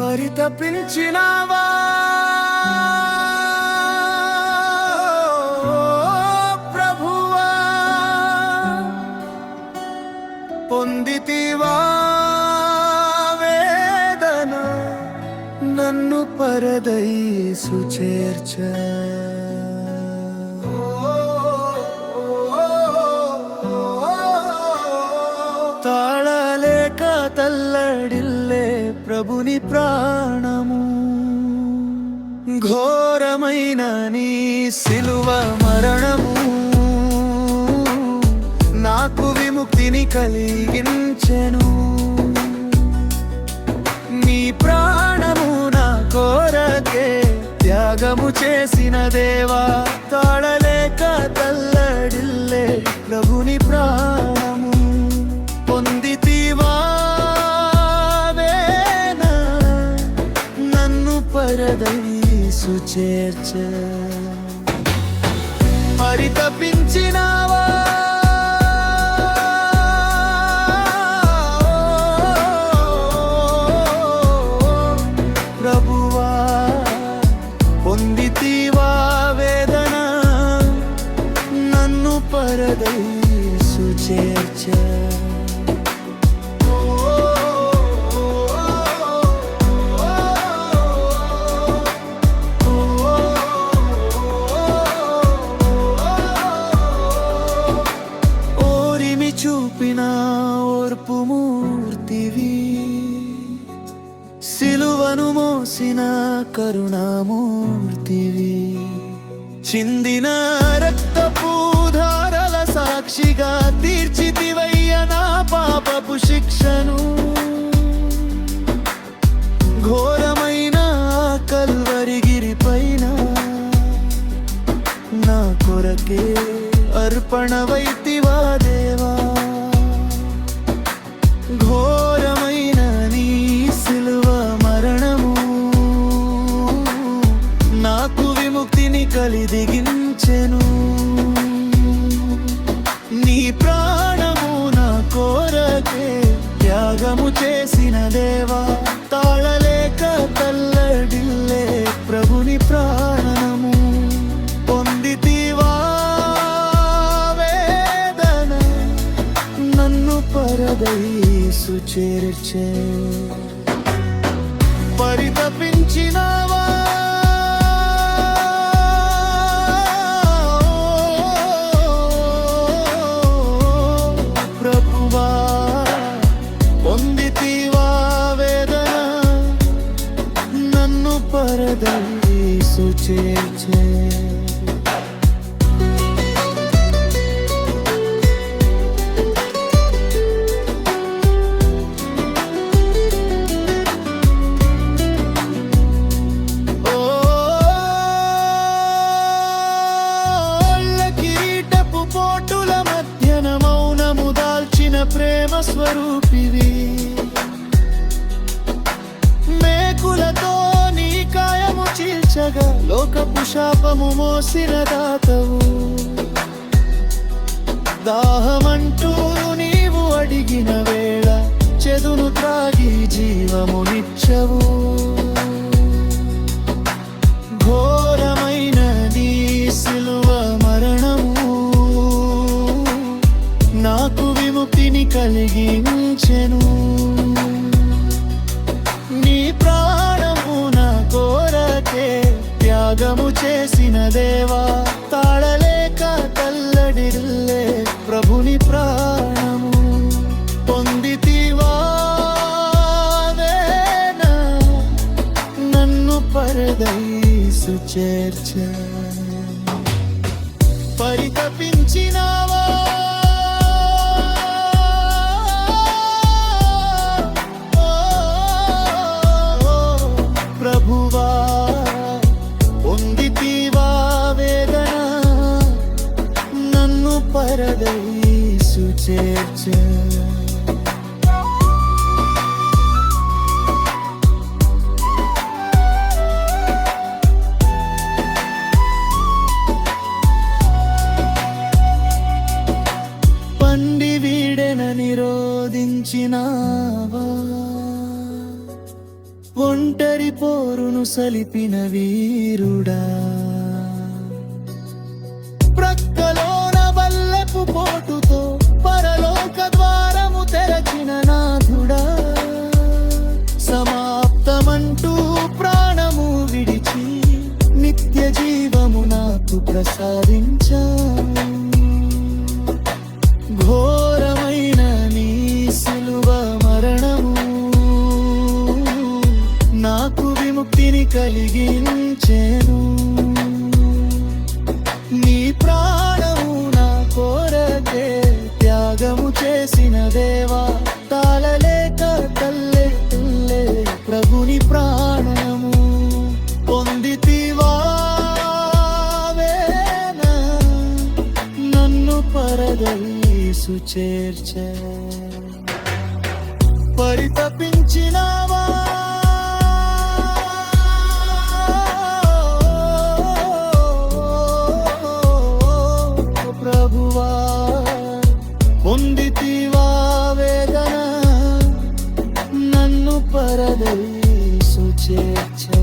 పరితపించినావా ప్రభువా, పొందితివా వేదన, నన్ను పరదైసు చేర్చ. తాళలేక తల్లడిల్లే ప్రభుని ప్రాణము, ఘోరమైన నీ సిలువ మరణము నాకు విముక్తిని కలిగించెను. నీ ప్రాణము నా కోరకే త్యాగము చేసిన దేవా, తాళలేక తల్లడిల్లే ప్రభుని ప్రాణము, పొందితివా వేదన, నన్ను పరదైసు చేర్చ. పరితపించినావా ప్రభువా, పొందితివా వేదన, నన్ను పరదైసు చేర్చ. చూపిన ఓర్పు మూర్తివి, సిలువను మోసిన కరుణామూర్తివి, చిందిన రక్తపు ధారల సాక్షిగా తీర్చితివయ్య నా పాపపు శిక్షను. ఘోరమైన కల్వరిగిరిపైన నా కొరకే అర్పణవైతివా దేవా, ఘోరమైన నీ సిలువ మరణము నాకు విముక్తిని కలిగించెను. నీ ప్రాణము నా కోరకే త్యాగము చేసిన దేవా, తాళలేక తల్లడిల్లే ప్రభుని ప్రాణము, పొందితివా వేదన, నన్ను పరదైసు చేర్చే. పరితపించినావా ప్రభువా, పొందితివా వేదన, నన్ను పరదైసు చేర్చే. ప్రేమ స్వరూపివి, మేకులతో నీ కాయము చీల్చగా లోకపు శాపము మోసిన దాతవు. దాహమంటూ నీవు అడిగిన వేళ చెదును త్రాగి జీవమునిచ్చవు. ఘోరమైన నీ సిలువ మరణము నాకు విముక్తిని కలిగించెను. నీ ప్రాణము నా కోరకే త్యాగము చేసిన దేవా, తాళలేక తల్లడిల్లే ప్రభుని ప్రాణము, పొందితివా వేదన, నన్ను పరదైసు చేర్చ. పరితపించినావా ప్రభువా, పొందితివా వేదన, నన్ను పరదైసు చేర్చ. పండి వీడెన నిరోధించినావా, ఒంటరి పోరును సలిపిన వీరుడా, ప్రక్కలోన బల్లెపు పోటుతో పరలోక ద్వారము తెరచిన నాథుడా, సమాప్తమంటూ ప్రాణము విడిచి నిత్య జీవము నాకు ప్రసాదించావు. ఘోరమైన నీ సిలువ మరణము నాకు విముక్తిని కలిగించెను. నీ ప్రాణము నా కొరకే త్యాగము చేసిన దేవా, తాళలేక తల్లే ప్రభుని ప్రాణము పొందితివా. నన్ను పరదైసు చేర్చే పరితపించినావా, ప్రభువా పొందితివా వేదన, నన్ను పరదైసు చేర్చే.